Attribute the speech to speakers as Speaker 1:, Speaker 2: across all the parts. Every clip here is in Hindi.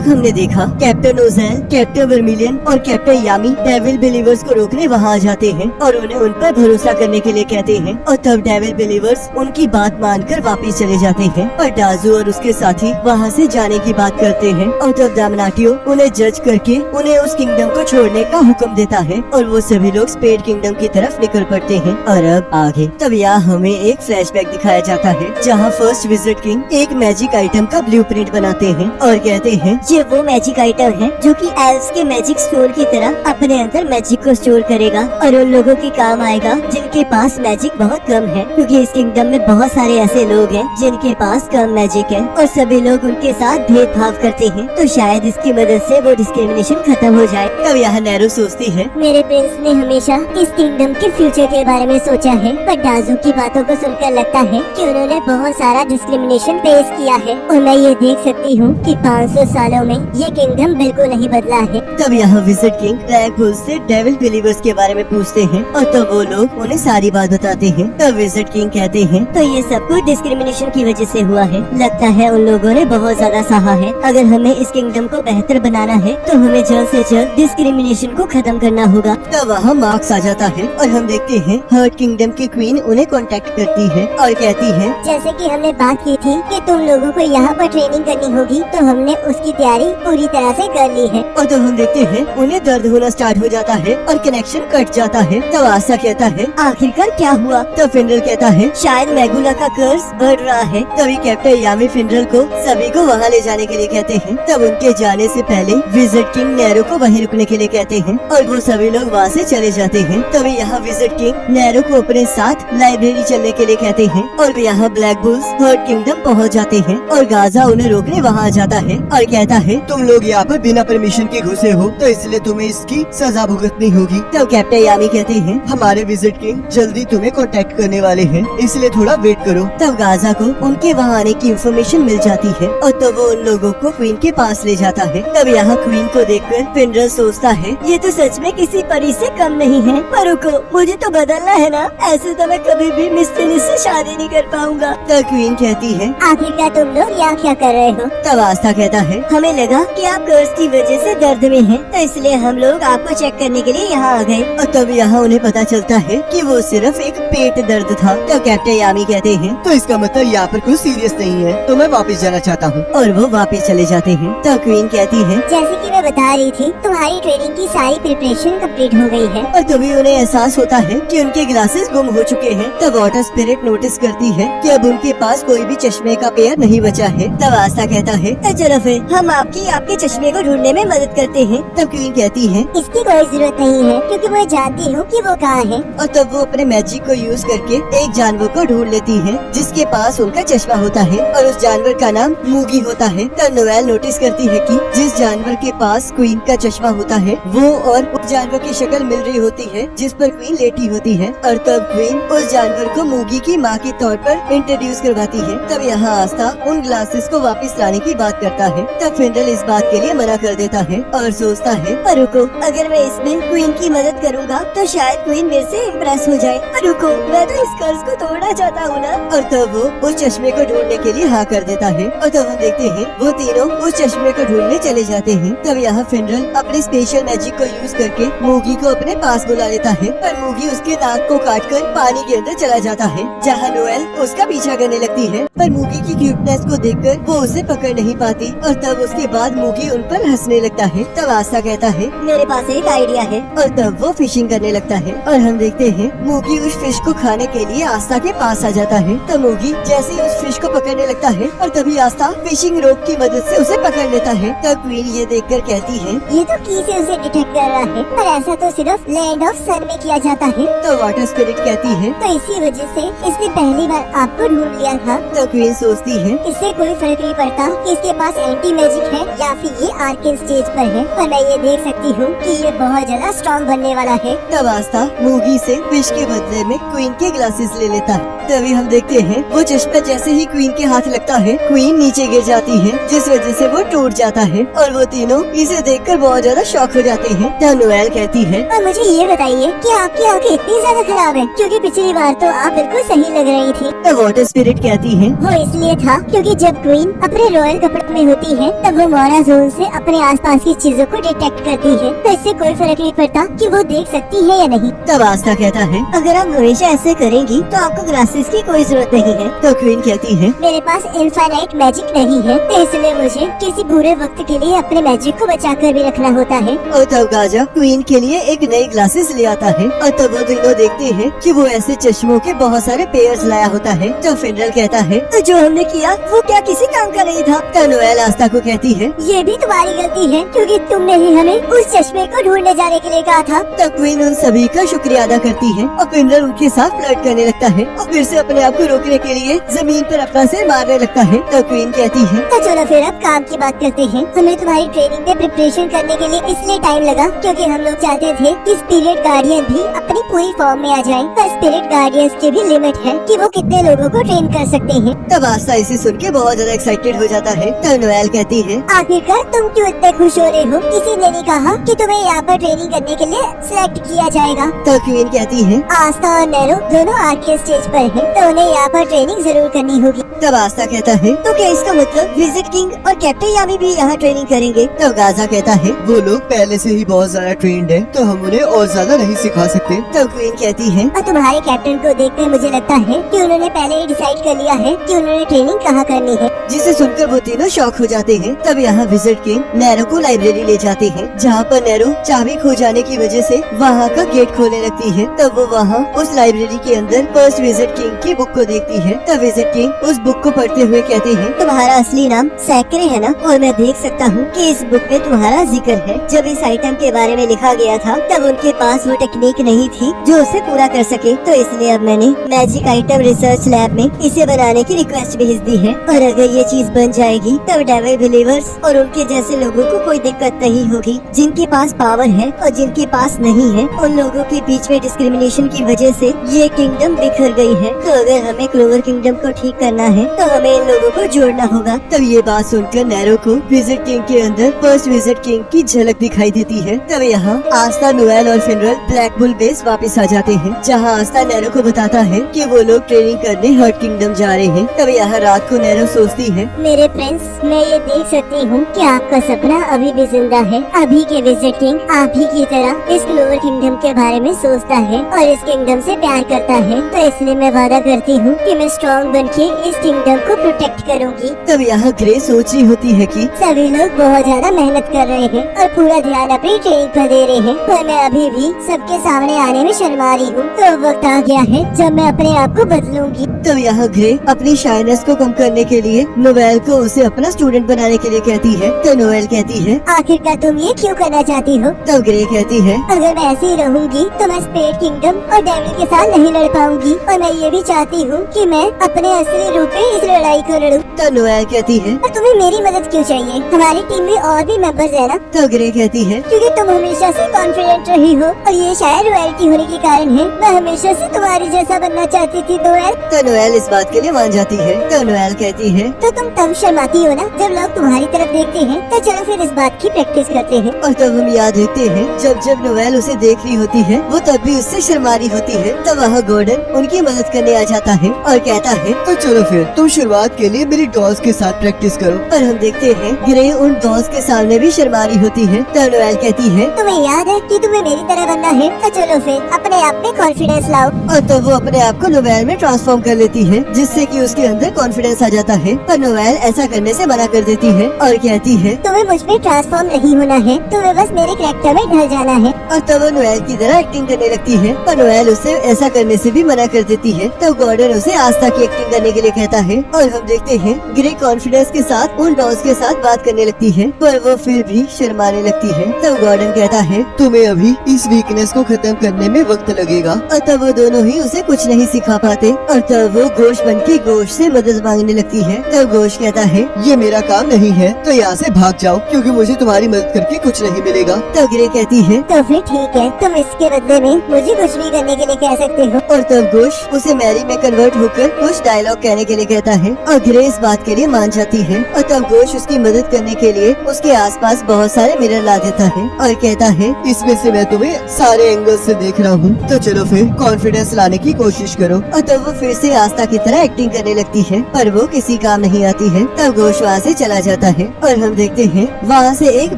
Speaker 1: तक हमने देखा कैप्टन ओज़ेल, कैप्टन वर्मिलियन और कैप्टन यामी डेविल बिलीवर्स को रोकने वहाँ आ जाते हैं और उन्हें उन पर भरोसा करने के लिए कहते हैं और तब डेविल बिलीवर्स उनकी बात मानकर वापस चले जाते हैं और डाजू और उसके साथी वहाँ से जाने की बात करते हैं और तब दामनाटियो उन्हें जज करके उन्हें उस किंगडम को छोड़ने का हुक्म देता है और वो सभी लोग स्पेड किंगडम की तरफ निकल पड़ते हैं। और अब आगे तब यहाँ हमें एक फ्लैशबैक दिखाया जाता है जहाँ फर्स्ट विजिट किंग एक मैजिक आइटम का ब्लूप्रिंट बनाते हैं और कहते हैं
Speaker 2: ये वो मैजिक आइटम है जो कि एल्व्स के मैजिक स्टोर की तरह अपने अंदर मैजिक को स्टोर करेगा और उन लोगों के काम आएगा जिनके पास मैजिक बहुत कम है, क्योंकि इस किंगडम में बहुत सारे ऐसे लोग हैं जिनके पास कम मैजिक है और सभी लोग उनके साथ भेदभाव करते हैं। तो शायद इसकी मदद से वो डिस्क्रिमिनेशन खत्म हो जाए।
Speaker 1: तब यहाँ नैरो सोचती है
Speaker 2: मेरे प्रिंस ने हमेशा इस किंगडम के फ्यूचर के बारे में सोचा है, पर डाजू की बातों को सुनकर लगता है कि उन्होंने बहुत सारा डिस्क्रिमिनेशन फेस किया है और मैं ये देख सकती हूँ कि 500 सालों में ये किंगडम बिल्कुल नहीं बदला है।
Speaker 1: तब यहाँ विजिट किंग ब्लैक बुल से डेविल बिलीवर्स के बारे में पूछते हैं और तब वो लोग उन्हें सारी बात बताते हैं। तब विजिट किंग कहते हैं
Speaker 2: तो ये सब कुछ डिस्क्रिमिनेशन की वजह से हुआ है। लगता है उन लोगों ने बहुत ज्यादा सहा है। अगर हमें इस किंगडम को बेहतर बनाना है तो हमें जल्द से जल्द डिस्क्रिमिनेशन को खत्म करना होगा।
Speaker 1: तब वहाँ मार्क्स आ जाता है और हम देखते हैं हर्ट किंगडम की क्वीन उन्हें कांटेक्ट करती है और कहती है
Speaker 2: जैसे कि हमने बात की थी कि तुम लोगों को यहाँ पर ट्रेनिंग करनी होगी, तो हमने उसकी तैयारी पूरी तरह से कर ली है।
Speaker 1: और तब हम देखते हैं उन्हें दर्द होना स्टार्ट हो जाता है और कनेक्शन कट जाता है। तब आशा कहता है
Speaker 2: आखिरकार क्या हुआ?
Speaker 1: तब फिनरल कहता है शायद मैगुला का कर्ज बढ़ रहा है। तभी कैप्टन यामी फिनरल को सभी को वहाँ ले जाने के लिए कहते हैं। तब उनके जाने से पहले विजिट किंग नैरो को वहीं रुकने के लिए कहते हैं और वो सभी लोग वहाँ से चले जाते हैं। तभी यहाँ विजिट किंग नैरो को अपने साथ लाइब्रेरी चलने के लिए कहते हैं और यहाँ ब्लैक बुल्स हर्ट किंगडम पहुँच जाते हैं और गाजा उन्हें रोकने वहाँ आ जाता है और कहता है
Speaker 3: तुम लोग यहाँ पर बिना परमिशन के घुसे हो, तो इसलिए तुम्हें इसकी सजा भुगतनी होगी।
Speaker 1: तब कैप्टन यामी कहते हैं
Speaker 3: हमारे विजिट किंग जल्दी तुम्हें कांटेक्ट करने वाले हैं, इसलिए थोड़ा वेट करो।
Speaker 1: तब गाजा को उनके वहाँ आने की इंफॉर्मेशन मिल जाती है और तब वो उन लोगों को क्वीन के पास ले जाता है। तब यहाँ क्वीन को देखकर फिनरल सोचता है ये तो सच में किसी परी से कम नहीं है, पर रुको मुझे तो बदलना है ना, ऐसे तो मैं कभी भी मिस्टेरियस से शादी नहीं कर पाऊंगा। तब क्वीन कहती है
Speaker 2: आखिरकार तुम लोग यहाँ क्या कर रहे हो?
Speaker 1: तब आस्था कहता है
Speaker 2: हमें लगा कि आप कर्ज की वजह से दर्द में हैं, तो इसलिए हम लोग आपको चेक करने के लिए यहाँ आ गए।
Speaker 1: और तब यहाँ उन्हें पता चलता है कि वो सिर्फ एक पेट दर्द था। तब कैप्टन यामी कहते हैं
Speaker 3: तो इसका मतलब यहाँ पर कुछ सीरियस नहीं है, तो मैं वापस जाना चाहता हूँ।
Speaker 1: और वो वापस चले जाते हैं। तब क्वीन कहती है
Speaker 2: जैसे कि मैं बता रही थी, तुम्हारी ट्रेनिंग की सारी प्रिपरेशन कंप्लीट हो गई है।
Speaker 1: और तभी उन्हें एहसास होता है कि उनके ग्लासेस गुम हो चुके हैं। तब वाटर स्पिरिट नोटिस करती है कि अब उनके पास कोई भी चश्मे का पेयर नहीं बचा है। तब आस्था कहता है
Speaker 2: तो चलो फिर हम आपके चश्मे को ढूंढने में मदद करते हैं।
Speaker 1: तब क्वीन कहती है
Speaker 2: इसकी कोई जरूरत नहीं है, क्योंकि मैं जानती हूँ कि वो कहाँ है।
Speaker 1: और तब वो अपने मैजिक को यूज करके एक जानवर को ढूंढ लेती है जिसके पास उनका चश्मा होता है और उस जानवर का नाम मूगी होता है। तब नोएल नोटिस करती है कि जिस जानवर के पास क्वीन का चश्मा होता है वो और उस जानवर की शक्ल मिल रही होती है जिस पर क्वीन लेटी होती है। और तब क्वीन उस जानवर को मूगी की माँ के तौर पर इंट्रोड्यूस करवाती है। तब यहाँ आस्था उन ग्लासेस को वापस लाने की बात करता है। तब फिनरल इस बात के लिए मना कर देता है और सोचता है
Speaker 2: पर रुको, अगर मैं इसमें क्वीन की मदद करूँगा तो शायद क्वीन मेरे से इम्प्रेस हो जाए। पर रुको, मैं तो इस कर्ज को तोड़ना चाहता हूँ ना।
Speaker 1: और तब वो उस चश्मे को ढूंढने के लिए हाँ कर देता है। और तब हम देखते हैं वो तीनों उस चश्मे को ढूंढने चले जाते हैं। तब यहाँ फिनरल अपने स्पेशल मैजिक को यूज करके मूगी को अपने पास बुला लेता है, पर मूगी उसके नाक को काटकर पानी के अंदर चला जाता है जहाँ नोएल उसका पीछा करने लगती है। पर मूगी की क्यूटनेस को देखकर वो उसे पकड़ नहीं पाती और तब उसके बाद मूगी उन पर हंसने लगता है। तब आस्था कहता है
Speaker 2: मेरे पास एक आइडिया है।
Speaker 1: और तब वो फिशिंग करने लगता है और हम देखते हैं मूगी उस फिश को खाने के लिए आस्था के पास आ जाता है। तब मूगी जैसे ही उस फिश को पकड़ने लगता है और तभी आस्था फिशिंग रोप की मदद से उसे पकड़ लेता है। तब क्वीन ये देखकर कहती है
Speaker 2: ये तो की से उसे डिटेक्ट कर रहा है, पर ऐसा तो सिर्फ लैंड ऑफ सन में किया जाता है।
Speaker 1: तो वाटर स्पिरिट कहती है
Speaker 2: तो इसी वजह से इसने पहली बार आपको ढूंढ लिया था।
Speaker 1: तो क्वीन सोचती है
Speaker 2: इससे कोई फर्क नहीं पड़ता कि इसके पास एंटी मैजिक है या फिर ये आर्केन स्टेज पर है, पर मैं ये देख सकती हूँ कि ये बहुत ज्यादा स्ट्रॉन्ग बनने वाला है।
Speaker 1: तब आस्था मूगी से फिश के बदले में क्वीन के ग्लासेस ले लेता है। तभी हम देखते हैं वो चश्मा जैसे ही क्वीन के हाथ लगता है क्वीन नीचे गिर जाती है जिस वजह से वो टूट जाता है और वो तीनों इसे देखकर बहुत ज्यादा शॉक हो जाते हैं। तब नोएल कहती है
Speaker 2: और मुझे ये बताइए कि आपकी आंखें इतनी ज्यादा खराब है, क्योंकि पिछली बार तो आप बिल्कुल सही लग रही थी।
Speaker 1: तब वाटर स्पिरिट कहती है
Speaker 2: वो इसलिए था क्योंकि जब क्वीन अपने रॉयल कपड़े में होती है तब जब वो मोरा जोन से अपने आसपास की चीजों को डिटेक्ट करती है तो इससे कोई फर्क नहीं पड़ता कि वो देख सकती है या नहीं।
Speaker 1: तब आस्था कहता है,
Speaker 2: अगर आप हमेशा ऐसे करेंगी तो आपको ग्लासेस की कोई जरूरत नहीं है।
Speaker 1: तो क्वीन कहती है,
Speaker 2: मेरे पास इनफाइनाइट मैजिक नहीं है, तो इसलिए मुझे किसी बुरे वक्त के लिए अपने मैजिक को बचा कर भी रखना होता है।
Speaker 1: और तब गाजा क्वीन के लिए एक नई ग्लासेस ले आता है और तब वो दोनों देखते हैं कि वो ऐसे चश्मों के बहुत सारे पेयर्स लाया होता है। तो फिनरल कहता है,
Speaker 2: तो जो हमने किया वो क्या किसी काम का नहीं था।
Speaker 1: तो नोएल आस्था को कहती है,
Speaker 2: ये भी तुम्हारी गलती है क्योंकि तुमने ही हमें उस चश्मे को ढूंढने जाने के लिए कहा था।
Speaker 1: तब क्वीन उन सभी का शुक्रिया अदा करती है और फिनरल उनके साथ फ्लर्ट करने लगता है और फिर से अपने आप को रोकने के लिए जमीन पर अपना सिर मारने लगता है। तो क्वीन कहती है,
Speaker 2: तो चलो फिर अब काम की बात करते हैं। हमें तुम्हारी ट्रेनिंग में प्रिपरेशन करने के लिए इसलिए टाइम लगा क्योंकि हम लोग चाहते थे कि स्पिरिट गार्डियन भी अपनी पूरी फॉर्म में आ जाएं। पर स्पिरिट गार्डियंस की भी लिमिट है कि वो कितने लोगों को ट्रेन कर सकते हैं।
Speaker 1: तब आस्था इसे सुन के बहुत ज्यादा एक्साइटेड हो जाता है। तो नोएल कहती है,
Speaker 2: आखिरकार तुम क्यों इतने खुश हो रहे हो? किसी ने नहीं कहा कि तुम्हें यहाँ पर ट्रेनिंग करने के लिए सिलेक्ट किया जाएगा।
Speaker 1: तो क्वीन कहती है,
Speaker 2: आस्था और नैरो दोनों आर्ट के स्टेज पर हैं, तो उन्हें यहाँ पर ट्रेनिंग जरूर करनी होगी।
Speaker 1: तब आस्था कहता है,
Speaker 2: तो क्या इसका मतलब विजिट किंग और कैप्टन यामी भी यहाँ ट्रेनिंग करेंगे?
Speaker 1: तब गाजा कहता है,
Speaker 3: वो लोग पहले से ही बहुत ज्यादा ट्रेंड है, तो हम उन्हें और ज्यादा नहीं सिखा सकते।
Speaker 1: तब क्वीन कहती है,
Speaker 2: और तुम्हारे कैप्टन को देखकर मुझे लगता है कि उन्होंने पहले ही डिसाइड कर लिया है कि उन्होंने ट्रेनिंग कहाँ करनी है।
Speaker 1: जिसे सुनकर वो तीनों शॉक हो जाते हैं। तब यहाँ विजिट किंग नैरो को लाइब्रेरी ले जाते हैं, जहाँ पर नैरो चाबी खो जाने की वजह से वहाँ का गेट खोलने लगती है। तब वो वहाँ उस लाइब्रेरी के अंदर फर्स्ट विजिट किंग की बुक को देखती है। तब विजिट किंग उस बुक को पढ़ते हुए कहते हैं,
Speaker 2: तुम्हारा असली नाम सैकरे है ना? और मैं देख सकता हूँ कि इस बुक में तुम्हारा जिक्र है। जब इस आइटम के बारे में लिखा गया था तब उनके पास वो टेक्निक नहीं थी जो उसे पूरा कर सके, तो इसलिए अब मैंने मैजिक आइटम रिसर्च लैब में इसे बनाने की रिक्वेस्ट भेज दी है। और अगर ये चीज बन जाएगी तब डेविल बिलीवर्स और उनके जैसे लोगों को कोई दिक्कत नहीं होगी। जिनके पास पावर है और जिनके पास नहीं है, उन लोगों के बीच में डिस्क्रिमिनेशन की वजह से ये किंगडम बिखर गई है। तो अगर हमें क्लोवर किंगडम को ठीक करना है तो हमें इन लोगों को जोड़ना होगा।
Speaker 1: तब ये बात सुनकर नैरो को विजिट किंग के अंदर फर्स्ट विजिट किंग की झलक दिखाई देती है। तब यहाँ आस्था, नोएल और फिनरल ब्लैक बुल बेस वापस आ जाते हैं, जहाँ आस्था नैरो को बताता है कि वो लोग ट्रेनिंग करने हर्ट किंगडम जा रहे हैं। तब यहाँ रात को नैरो सोचती है,
Speaker 2: मेरे प्रिंस, मैं ये देख सकती हूँ कि आपका सपना अभी भी जिंदा है। अभी के विजिट किंग आप ही की तरह इस क्लोवर किंगडम के बारे में सोचता है और इस किंगडम से प्यार करता है। तो इसलिए मैं वादा करती हूँ कि मैं स्ट्रॉन्ग बनके इस किंगडम को प्रोटेक्ट करूँगी।
Speaker 1: तब यहाँ ग्रे सोच रही होती है कि
Speaker 2: सभी लोग बहुत ज्यादा मेहनत कर रहे हैं और पूरा ध्यान अपनी ट्रेनिंग पर दे रहे हैं, पर मैं अभी भी सबके सामने आने में शर्मा रही हूँ। तो वक्त आ गया है जब मैं अपने आप को बदलूंगी।
Speaker 1: तब यहाँ ग्रे अपनी शाइनेस को कम करने के लिए नोएल को उसे अपना स्टूडेंट बनाने के लिए कहती है। तो नोएल कहती है,
Speaker 2: आखिरकार तुम ये क्यों करना चाहती हो?
Speaker 1: तब ग्रे कहती है,
Speaker 2: अगर मैं ऐसे ही रहूंगी तो मैं स्पिरिट किंगडम और डेविल के साथ नहीं लड़ पाऊंगी, और मैं ये भी चाहती हूँ कि मैं अपने असली रूप में इस लड़ाई को लड़ूं।
Speaker 1: तो नोएल कहती है,
Speaker 2: और तुम्हें मेरी मदद क्यों चाहिए? हमारी टीम में और भी मेंबर्स है ना?
Speaker 1: तो ग्रे कहती है,
Speaker 2: क्योंकि तुम हमेशा से कॉन्फिडेंट रही हो और ये शायद रॉयल्टी होने के कारण है। मैं हमेशा से तुम्हारी जैसा बनना चाहती थी नोएल।
Speaker 1: तो नोएल इस बात के लिए मान जाती है। तो नोएल कहती है,
Speaker 2: तो तुम तब शर्माती हो ना जब लोग तुम्हारी तरफ देखते हैं। तो चलो फिर इस बात की प्रैक्टिस करते हैं।
Speaker 1: और तब हम याद रखते हैं जब नोएल उसे देख रही होती है वो तब भी उससे शर्मा रही होती है। तब वहाँ गॉर्डन उनकी मदद करने आ जाता है और कहता है,
Speaker 3: तो चलो फिर तुम शुरुआत के लिए मेरी डॉल्स के साथ प्रैक्टिस करो।
Speaker 1: और हम देखते हैं ग्रे उन डॉल्स के सामने भी शर्मा रही होती है। तो नोएल कहती है,
Speaker 2: तुम्हें याद है कि तुम्हें मेरी तरह बनना है? तो चलो फिर अपने आप में कॉन्फिडेंस लाओ।
Speaker 1: और तब वो अपने आप को नोएल में ट्रांसफॉर्म कर लेती है, जिससे कि उसके अंदर कॉन्फिडेंस आ जाता है। पर नोएल ऐसा करने से मना कर देती है और कहती है,
Speaker 2: तुम्हें मुझ में ट्रांसफॉर्म नहीं होना है, तुम्हें बस मेरे कैरेक्टर में ढल जाना है।
Speaker 1: और तब वो नोएल की तरह एक्टिंग करने लगती है। पर नोएल उसे ऐसा करने से भी मना कर देती है। तब गॉर्डन उसे आस्था की एक्टिंग करने के लिए कहता है और हम देखते हैं ग्रे कॉन्फिडेंस के साथ उन डॉल्स के साथ बात करने लगती है, पर वो फिर भी शर्माने लगती है। तब गॉर्डन कहता है,
Speaker 3: तुम्हें अभी इस वीकनेस को खत्म करने में वक्त लगेगा।
Speaker 1: और तब वो दोनों ही उसे कुछ नहीं सिखा पाते। और तब वो गोश्त बनके गोश्त से मदद मांगने लगती है। तब गोश्त कहता है,
Speaker 3: ये मेरा काम नहीं है, तो यहाँ से भाग जाओ क्योंकि मुझे तुम्हारी मदद करके कुछ नहीं मिलेगा।
Speaker 1: तब ग्रे कहती है,
Speaker 2: तो फिर ठीक है, तुम इसके बदले में मुझे कुछ भी करने के लिए कह सकते हो।
Speaker 1: और तब गोश्त उसे मैरी में कन्वर्ट होकर कुछ डायलॉग कहने के लिए कहता है। और ग्रे इस बात के लिए मान जाती है और तब गोश उसकी मदद करने के लिए उसके आसपास बहुत सारे मिरर ला देता है और कहता है,
Speaker 3: इसमें से मैं तुम्हें सारे एंगल से देख रहा हूँ, तो चलो फिर कॉन्फिडेंस लाने की कोशिश करो।
Speaker 1: और तब वो फिर से आस्था की तरह एक्टिंग करने लगती है, पर वो किसी काम नहीं आती है। तब गोश वहाँ से चला जाता है और हम देखते हैं वहाँ से एक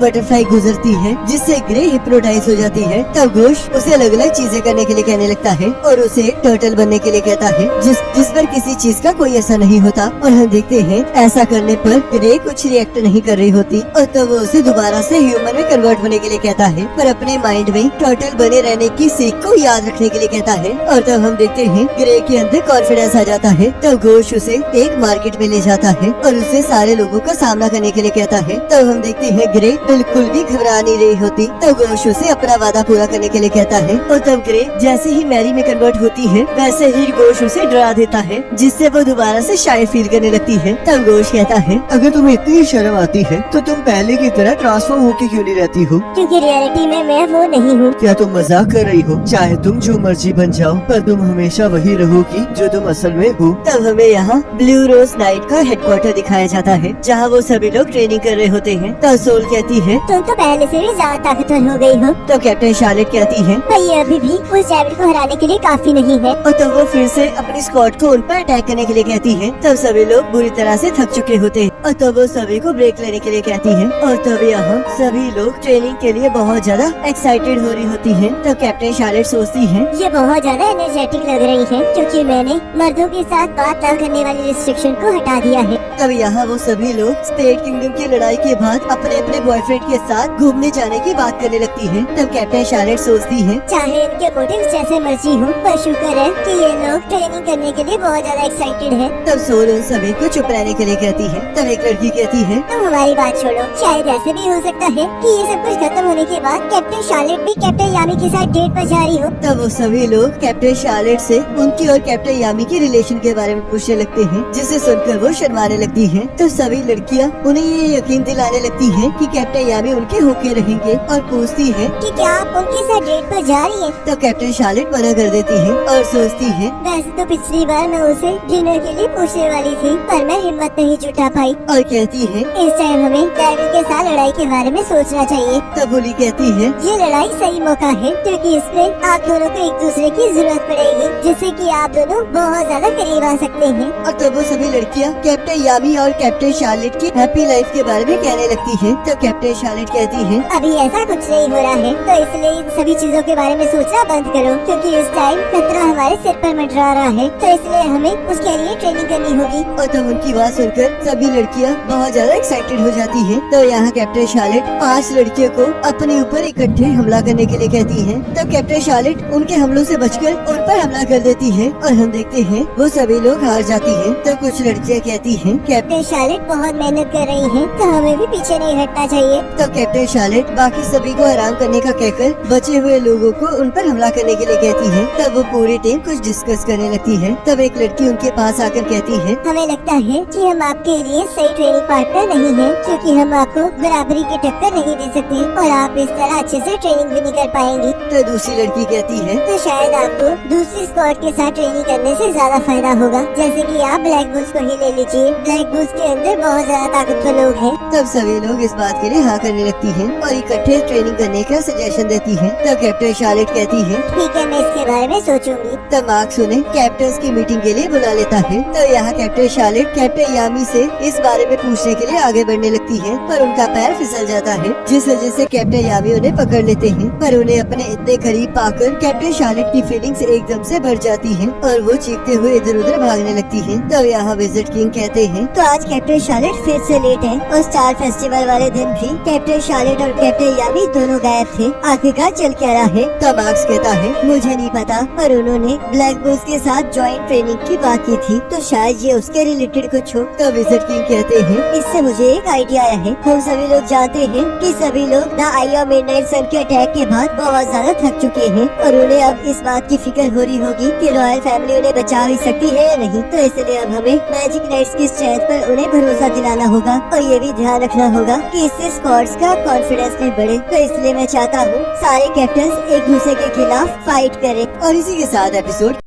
Speaker 1: बटरफ्लाई गुजरती है जिससे ग्रे हिप्नोटाइज हो जाती है। तब गोश उसे अलग अलग चीजें करने के लिए कहने लगता है और उसे एक टर्टल बनने के लिए कहता है जिस पर किसी चीज का कोई असर नहीं होता। और हम देखते हैं ऐसा करने पर ग्रे कुछ रिएक्ट नहीं कर रही होती और तब वो उसे दोबारा से ह्यूमन में कन्वर्ट होने के लिए कहता है, पर अपने माइंड में टर्टल बने रहने की सीख को याद रखने के लिए कहता है। और तब हम देखते हैं ग्रे के अंदर कॉन्फिडेंस आ जाता है। तब गोश उसे एक मार्केट में ले जाता है और उसे सारे लोगों का सामना करने के लिए कहता है। तब हम देखते हैं ग्रे बिल्कुल भी घबरा नहीं रही होती। तब गोश उसे अपना वादा पूरा करने के लिए कहता है और तब ग्रे जैसे ही मैरी में कन्वर्ट होती है वैसे ही गोश उसे डरा देता है जिससे वो दोबारा से शाय फील करने लगती है। तब गोश कहता है,
Speaker 3: अगर तुम्हें इतनी शर्म आती है तो तुम पहले की तरह ट्रांसफॉर्म होके क्यों नहीं रहती हो?
Speaker 2: क्योंकि रियलिटी में मैं वो नहीं हूँ।
Speaker 3: क्या तुम मजाक कर रही हो? चाहे तुम जो मर्जी बन जाओ पर तुम हमेशा वही रहोगी जो तुम असल में हो।
Speaker 1: तब हमें यहाँ ब्लू रोज नाइट का हेडक्वार्टर दिखाया जाता है जहाँ वो सभी लोग ट्रेनिंग कर रहे होते हैं। तब सोल कहती है,
Speaker 2: तुम तो पहले से भी ज्यादा ताकतवर हो गई हो।
Speaker 1: तो कैप्टन शार्लेट कहती है,
Speaker 2: पर ये अभी भी उस डेविल को हराने के लिए काफी नहीं है।
Speaker 1: और तब वो फिर से अपनी स्क्वाड को उन पर अटैक करने के लिए कहती है। तब सभी लोग बुरी तरह से थक चुके होते हैं और तब वो सभी को ब्रेक लेने के लिए कहती है। और तब यहाँ सभी लोग ट्रेनिंग के लिए बहुत ज्यादा एक्साइटेड हो रही होती है। तब कैप्टन शार्लेट सोचती है,
Speaker 2: ये बहुत ज्यादा एनर्जेटिक लग रही है क्योंकि मैंने मर्दों के साथ बात न करने वाली रिस्ट्रिक्शन को हटा दिया है।
Speaker 1: तब यहाँ वो सभी लोग स्पेड किंगडम की लड़ाई के बाद अपने अपने बॉयफ्रेंड के साथ घूमने जाने की बात करने लगती है। तब कैप्टन शार्लेट सोचती है,
Speaker 2: चाहे इनके मोटिव जैसे मर्जी हो, पर शुक्र है कि ये लोग ट्रेनिंग करने के लिए बहुत ज्यादा एक्साइटेड है।
Speaker 1: तब सोल उन सभी को चुप रहने के लिए कहती है। तब एक लड़की कहती है,
Speaker 2: तुम हमारी बात छोड़ो, शायद ऐसे भी हो सकता है कि ये सब कुछ खत्म होने के बाद कैप्टन शार्लेट भी कैप्टन यामी के साथ डेट पर जा रही हो।
Speaker 1: तब वो सभी लोग कैप्टन शार्लेट से उनकी और कैप्टन यामी के रिलेशन के बारे में पूछने लगते हैं जिसे सुनकर वो शर्माने लगती हैं। तो सभी लड़कियां उन्हें ये यकीन दिलाने लगती हैं कि कैप्टन यामी उनके होके रहेंगे और पूछती है
Speaker 2: कि क्या आप उनके साथ डेट पर जा रही है।
Speaker 1: तो कैप्टन शार्लेट मना कर देती है और सोचती है,
Speaker 2: वैसे तो पिछली बार मैं उसे डिनर के लिए पूछने वाली थी पर मैं हिम्मत नहीं जुटा पाई।
Speaker 1: और कहती है,
Speaker 2: इस टाइम हमें डेविल के साथ लड़ाई के बारे में सोचना चाहिए।
Speaker 1: तब होली कहती है,
Speaker 2: ये लड़ाई सही मौका है क्योंकि इसमें आप दोनों को एक दूसरे की जरूरत पड़ेगी जिससे कि आप दोनों बहुत ज्यादा करीब आ सकते हैं।
Speaker 1: और तब वो सभी लड़कियां कैप्टन यामी और कैप्टन शार्लेट की हैप्पी लाइफ के बारे में कहने लगती हैं। तो कैप्टन शार्लेट कहती है,
Speaker 2: अभी ऐसा कुछ नहीं हो रहा है तो इसलिए इन सभी चीजों के बारे में सोचना बंद करो क्योंकि इस टाइम खतरा हमारे सिर पर मंडरा रहा है तो इसलिए हमें उसके लिए ट्रेनिंग करनी होगी।
Speaker 1: और तब उनकी बात सुनकर सभी लड़कियां बहुत ज्यादा एक्साइटेड हो जाती हैं। तो यहाँ कैप्टन शार्लेट 5 लड़कियों को अपने ऊपर इकट्ठे हमला करने के लिए कहती है। तब कैप्टन शार्लेट उनके हमलों से बचकर उन पर हमला कर देती है और हम देखते हैं वो सभी लोग हार जाती हैं। तो कुछ लड़कियां कहती हैं,
Speaker 2: कैप्टन शार्लेट बहुत मेहनत कर रही है तो हमें भी पीछे नहीं हटना चाहिए।
Speaker 1: तो कैप्टन शार्लेट बाकी सभी को आराम करने का कहकर बचे हुए लोगों को उन पर हमला करने के लिए कहती है। तब वो पूरी टीम कुछ डिस्कस करने लगती है। तब एक लड़की उनके पास आकर कहती है,
Speaker 2: हमें लगता है कि हम आपके लिए सही ट्रेनिंग पार्टनर नहीं हैं क्योंकि हम आपको बराबरी की टक्कर नहीं दे सकते और आप इस तरह अच्छे से ट्रेनिंग भी नहीं कर पाएंगी।
Speaker 1: तो दूसरी लड़की कहती है,
Speaker 2: तो शायद आपको दूसरी स्क्वाड के साथ ट्रेनिंग करने से ज्यादा फायदा होगा, जैसे कि आप ब्लैक बुल्स को ही ले लीजिए। ब्लैक बुल्स के अंदर बहुत ज्यादा ताकतवर लोग हैं।
Speaker 1: तब सभी लोग इस बात के लिए हाँ करने लगती हैं और इकट्ठे ट्रेनिंग करने का सजेशन देती हैं। तब कैप्टन शार्लेट कहती है,
Speaker 2: ठीक है, मैं इसके बारे में सोचूंगी।
Speaker 1: तब मार्क्स उन्हें कैप्टन की मीटिंग के लिए बुला लेता है। तो यहाँ कैप्टन शार्लेट कैप्टन यामी से इस बारे में पूछने के लिए आगे बढ़ने लगती है पर उनका पैर फिसल जाता है जिस वजह से कैप्टन यामी उन्हें पकड़ लेते हैं। पर उन्हें अपने इतने करीब पाकर कैप्टन शार्लेट की फीलिंग्स एकदम से बढ़ जाती हैं और वो चीखते हुए इधर उधर भागने लगती हैं। तब यहाँ विजिट किंग कहते हैं,
Speaker 2: तो आज कैप्टन शार्लेट फिर से लेट है और स्टार फेस्टिवल वाले दिन भी कैप्टन शार्लेट और कैप्टन यामी दोनों गायब थे। आखिरकार चल क्या रहा है?
Speaker 1: तब मार्क्स कहता है,
Speaker 2: मुझे नहीं पता पर उन्होंने ब्लैक बुल्स के साथ ज्वाइंट ट्रेनिंग की बात की थी तो शायद ये उसके रिलेटेड कुछ हो।
Speaker 1: तब विजिट किंग कहते हैं,
Speaker 2: इससे मुझे एक आइडिया आया है। हम सभी लोग जानते हैं कि सभी लोग द आई ऑफ मिडनाइट सन के अटैक के बाद बहुत ज्यादा थक चुके हैं और उन्हें अब इस बात की फिक्र हो रही होगी कि रॉयल फैमिली उन्हें बचा भी सकती है या नहीं। तो इसलिए अब हमें मैजिक नाइट्स की स्ट्रेंथ पर उन्हें भरोसा दिलाना होगा और ये भी ध्यान रखना होगा कि इससे स्क्वाड्स का कॉन्फिडेंस भी बढ़े। तो इसलिए मैं चाहता हूँ सारे कैप्टन एक दूसरे के खिलाफ फाइट करें।
Speaker 1: और इसी के साथ एपिसोड